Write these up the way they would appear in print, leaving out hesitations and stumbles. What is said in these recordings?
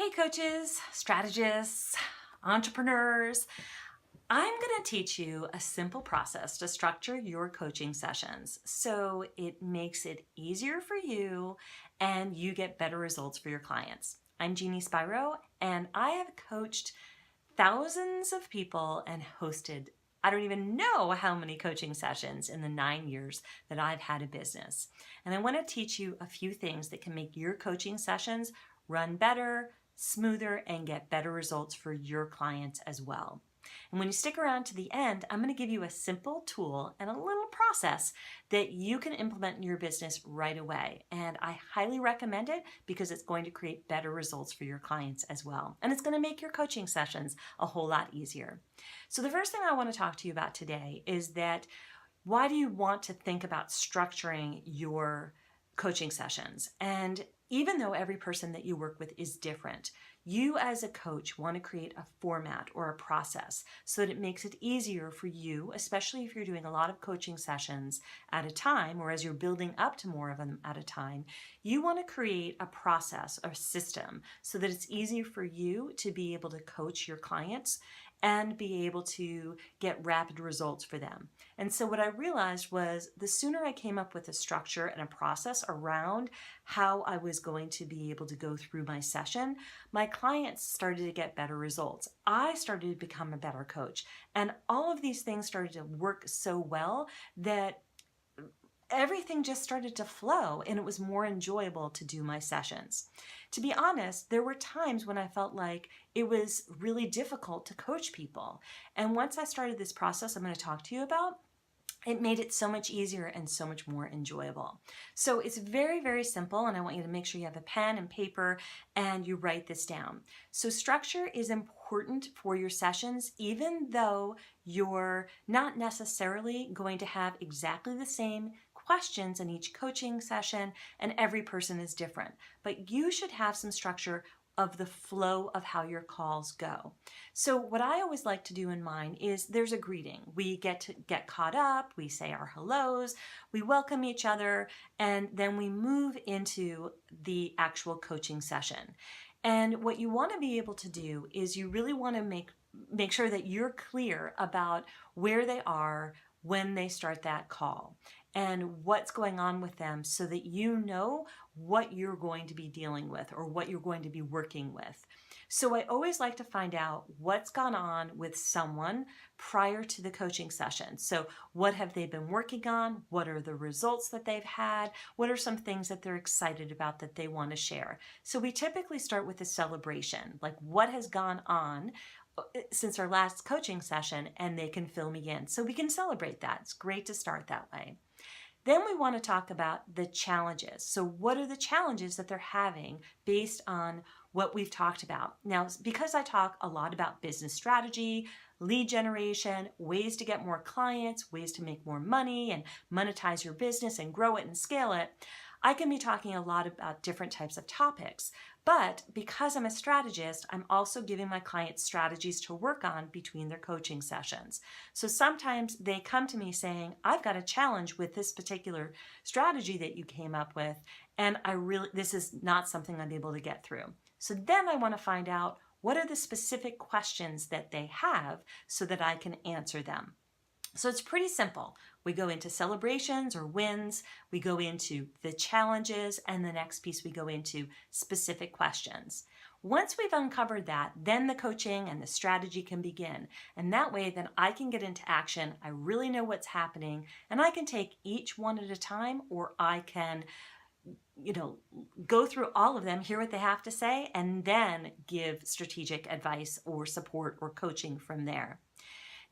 Hey coaches, strategists, entrepreneurs. I'm going to teach you a simple process to structure your coaching sessions so it makes it easier for you and you get better results for your clients. I'm Jeannie Spiro and I have coached thousands of people and hosted I don't even know how many coaching sessions in the 9 years that I've had a business. And I want to teach you a few things that can make your coaching sessions run better, smoother, and get better results for your clients as well. And when you stick around to the end, I'm going to give you a simple tool and a little process that you can implement in your business right away. And I highly recommend it because it's going to create better results for your clients as well. And it's going to make your coaching sessions a whole lot easier. So the first thing I want to talk to you about today is that why do you want to think about structuring your coaching sessions? And even though every person that you work with is different, you as a coach want to create a format or a process so that it makes it easier for you, especially if you're doing a lot of coaching sessions at a time or as you're building up to more of them at a time. You want to create a process or system so that it's easier for you to be able to coach your clients and be able to get rapid results for them. And so what I realized was the sooner I came up with a structure and a process around how I was going to be able to go through my session, my clients started to get better results. I started to become a better coach. And all of these things started to work so well that everything just started to flow and it was more enjoyable to do my sessions. To be honest, there were times when I felt like it was really difficult to coach people. And once I started this process I'm going to talk to you about, it made it so much easier and so much more enjoyable. So it's very, very simple, and I want you to make sure you have a pen and paper and you write this down. So structure is important for your sessions, even though you're not necessarily going to have exactly the same questions in each coaching session, and every person is different. But you should have some structure of the flow of how your calls go. So what I always like to do in mine is there's a greeting. We get caught up, we say our hellos, we welcome each other, and then we move into the actual coaching session. And what you want to be able to do is you really want to make sure that you're clear about where they are when they start that call and what's going on with them so that you know what you're going to be dealing with or what you're going to be working with. So I always like to find out what's gone on with someone prior to the coaching session. So what have they been working on? What are the results that they've had? What are some things that they're excited about that they want to share? So we typically start with a celebration, like what has gone on since our last coaching session, and they can fill me in. So we can celebrate that. It's great to start that way. Then we want to talk about the challenges. So what are the challenges that they're having based on what we've talked about? Now, because I talk a lot about business strategy, lead generation, ways to get more clients, ways to make more money and monetize your business and grow it and scale it, I can be talking a lot about different types of topics. But because I'm a strategist, I'm also giving my clients strategies to work on between their coaching sessions. So sometimes they come to me saying, I've got a challenge with this particular strategy that you came up with, and this is not something I'm able to get through. So then I want to find out what are the specific questions that they have so that I can answer them. So it's pretty simple. We go into celebrations or wins, we go into the challenges, and the next piece we go into specific questions. Once we've uncovered that, then the coaching and the strategy can begin. And that way, then I can get into action. I really know what's happening, and I can take each one at a time, or I can go through all of them, hear what they have to say, and then give strategic advice or support or coaching from there.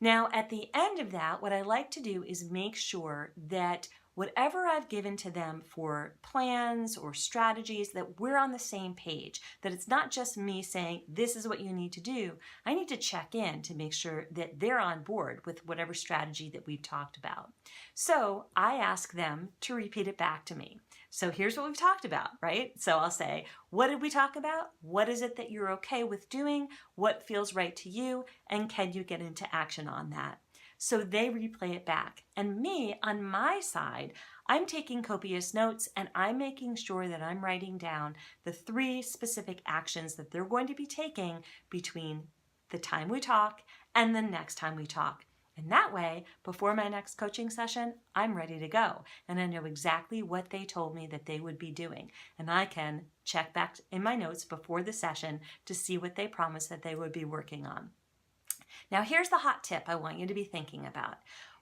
Now, at the end of that, what I like to do is make sure that whatever I've given to them for plans or strategies, that we're on the same page, that it's not just me saying, this is what you need to do. I need to check in to make sure that they're on board with whatever strategy that we've talked about. So I ask them to repeat it back to me. So here's what we've talked about, right? So I'll say, what did we talk about? What is it that you're okay with doing? What feels right to you? And can you get into action on that? So they replay it back. And me, on my side, I'm taking copious notes and I'm making sure that I'm writing down the 3 specific actions that they're going to be taking between the time we talk and the next time we talk. And that way, before my next coaching session, I'm ready to go. And I know exactly what they told me that they would be doing. And I can check back in my notes before the session to see what they promised that they would be working on. Now, here's the hot tip I want you to be thinking about.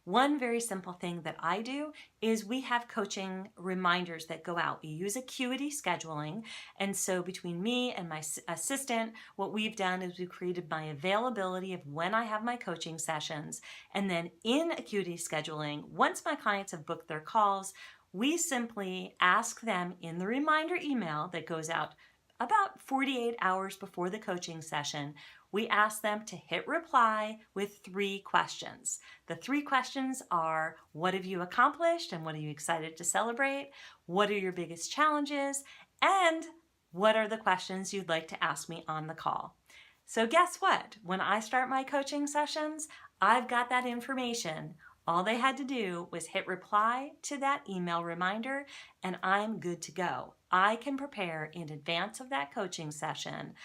One very simple thing that I do is we have coaching reminders that go out. We use Acuity scheduling. And so between me and my assistant, what we've done is we've created my availability of when I have my coaching sessions. And then in Acuity scheduling, once my clients have booked their calls, we simply ask them in the reminder email that goes out about 48 hours before the coaching session, we ask them to hit reply with 3 questions. The 3 questions are, what have you accomplished and what are you excited to celebrate? What are your biggest challenges? And what are the questions you'd like to ask me on the call? So guess what? When I start my coaching sessions, I've got that information. All they had to do was hit reply to that email reminder and I'm good to go. I can prepare in advance of that coaching session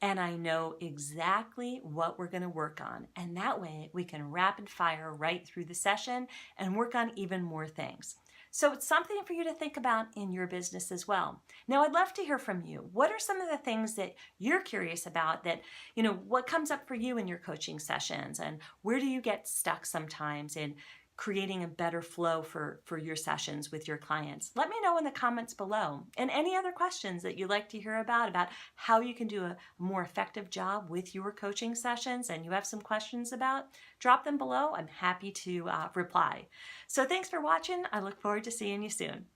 and I know exactly what we're going to work on. And that way we can rapid fire right through the session and work on even more things. So it's something for you to think about in your business as well. Now, I'd love to hear from you. What are some of the things that you're curious about that, what comes up for you in your coaching sessions and where do you get stuck sometimes in creating a better flow for your sessions with your clients? Let me know in the comments below. And any other questions that you'd like to hear about how you can do a more effective job with your coaching sessions and you have some questions about, drop them below. I'm happy to reply. So thanks for watching. I look forward to seeing you soon.